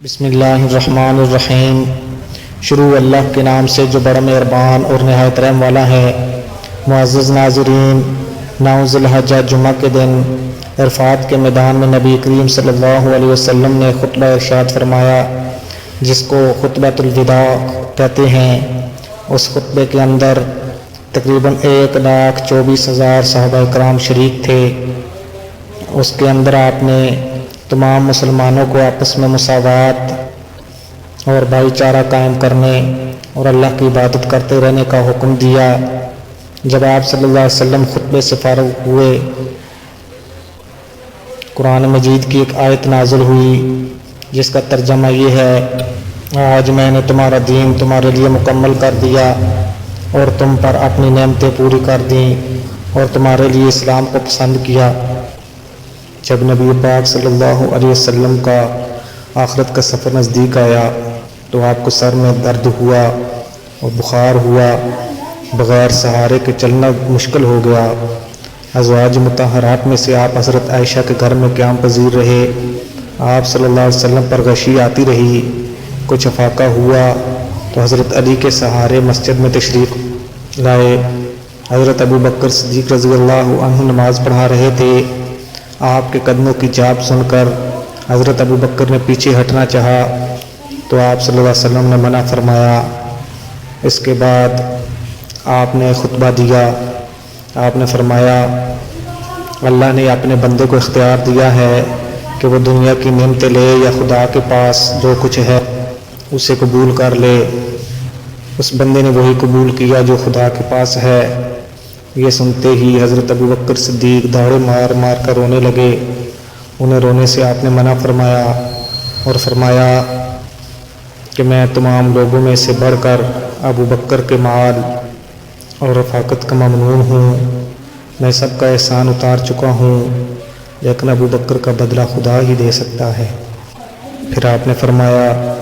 بسم اللہ الرحمن الرحیم۔ شروع اللہ کے نام سے جو بڑا مہربان اور نہایت رحم والا ہے۔ معزز ناظرین، 9 ذی الحجہ جمعہ کے دن عرفات کے میدان میں نبی کریم صلی اللہ علیہ وسلم نے خطبہ ارشاد فرمایا، جس کو خطبۃ الوداع کہتے ہیں۔ اس خطبے کے اندر تقریباً 1,24,000 صحابہ کرام شریک تھے۔ اس کے اندر آپ نے تمام مسلمانوں کو آپس میں مساوات اور بھائی چارہ قائم کرنے اور اللہ کی عبادت کرتے رہنے کا حکم دیا۔ جب آپ صلی اللہ علیہ وسلم خطبے سے فارغ ہوئے، قرآن مجید کی ایک آیت نازل ہوئی جس کا ترجمہ یہ ہے: آج میں نے تمہارا دین تمہارے لیے مکمل کر دیا اور تم پر اپنی نعمتیں پوری کر دیں اور تمہارے لیے اسلام کو پسند کیا۔ جب نبی پاک صلی اللہ علیہ وسلم کا آخرت کا سفر نزدیک آیا تو آپ کو سر میں درد ہوا اور بخار ہوا، بغیر سہارے کے چلنا مشکل ہو گیا۔ ازواج مطہرات میں سے آپ حضرت عائشہ کے گھر میں قیام پذیر رہے۔ آپ صلی اللہ علیہ وسلم پر غشی آتی رہی، کچھ افاقہ ہوا تو حضرت علی کے سہارے مسجد میں تشریف لائے۔ حضرت ابو بکر صدیق رضی اللہ عنہ نماز پڑھا رہے تھے۔ آپ کے قدموں کی جاپ سن کر حضرت ابو بکر نے پیچھے ہٹنا چاہا تو آپ صلی اللہ علیہ وسلم نے منع فرمایا۔ اس کے بعد آپ نے خطبہ دیا۔ آپ نے فرمایا، اللہ نے اپنے بندے کو اختیار دیا ہے کہ وہ دنیا کی نعمتیں لے یا خدا کے پاس جو کچھ ہے اسے قبول کر لے۔ اس بندے نے وہی قبول کیا جو خدا کے پاس ہے۔ یہ سنتے ہی حضرت ابو بکر صدیق داڑے مار مار کر رونے لگے۔ انہیں رونے سے آپ نے منع فرمایا اور فرمایا کہ میں تمام لوگوں میں سے بڑھ کر ابو بکر کے مال اور رفاقت کا ممنون ہوں۔ میں سب کا احسان اتار چکا ہوں، لیکن ابو بکر کا بدلہ خدا ہی دے سکتا ہے۔ پھر آپ نے فرمایا،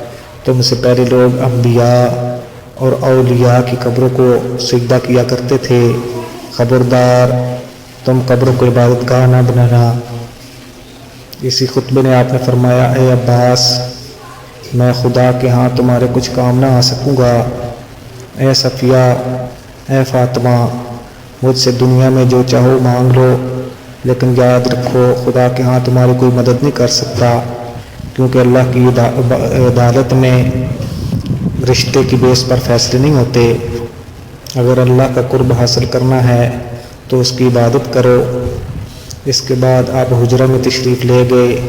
تم سے پہلے لوگ انبیاء اور اولیاء کی قبروں کو سجدہ کیا کرتے تھے، خبردار تم قبروں کو عبادت گاہ نہ بنانا۔ اسی خطبے نے آپ نے فرمایا، اے عباس، میں خدا کے ہاں تمہارے کچھ کام نہ آ سکوں گا۔ اے صفیہ، اے فاطمہ، مجھ سے دنیا میں جو چاہو مانگ لو، لیکن یاد رکھو خدا کے ہاں تمہاری کوئی مدد نہیں کر سکتا، کیونکہ اللہ کی عدالت میں رشتے کی بیس پر فیصلے نہیں ہوتے۔ اگر اللہ کا قرب حاصل کرنا ہے تو اس کی عبادت کرو۔ اس کے بعد آپ حجرہ میں تشریف لے گئے۔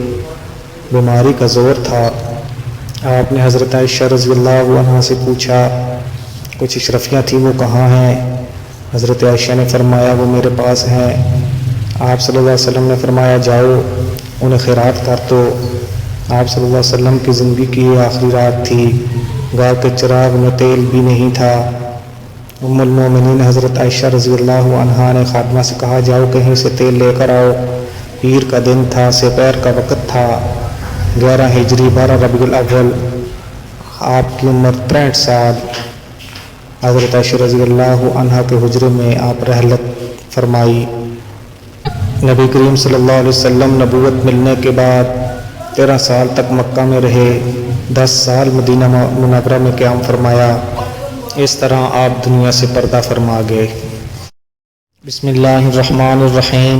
بیماری کا زور تھا۔ آپ نے حضرت عائشہ رضی اللہ عنہا سے پوچھا، کچھ اشرفیاں تھیں، وہ کہاں ہیں؟ حضرت عائشہ نے فرمایا، وہ میرے پاس ہیں۔ آپ صلی اللہ علیہ وسلم نے فرمایا، جاؤ انہیں خیرات کر دو۔ آپ صلی اللہ علیہ وسلم کی زندگی کی یہ آخری رات تھی۔ گھر کے چراغ میں تیل بھی نہیں تھا۔ ام المومنین حضرت عائشہ رضی اللہ عنہا نے خادمہ سے کہا، جاؤ کہیں سے تیل لے کر آؤ۔ پیر کا دن تھا، سپہر کا وقت تھا، 11 ہجری 12 ربیع الاول۔ آپ کی عمر 63 سال۔ حضرت عائشہ رضی اللہ عنہا کے حجرے میں آپ رحلت فرمائی۔ نبی کریم صلی اللہ علیہ وسلم نبوت ملنے کے بعد 13 سال تک مکہ میں رہے، 10 سال مدینہ منورہ میں قیام فرمایا۔ اس طرح آپ دنیا سے پردہ فرما گئے۔ بسم اللہ الرحمن الرحیم۔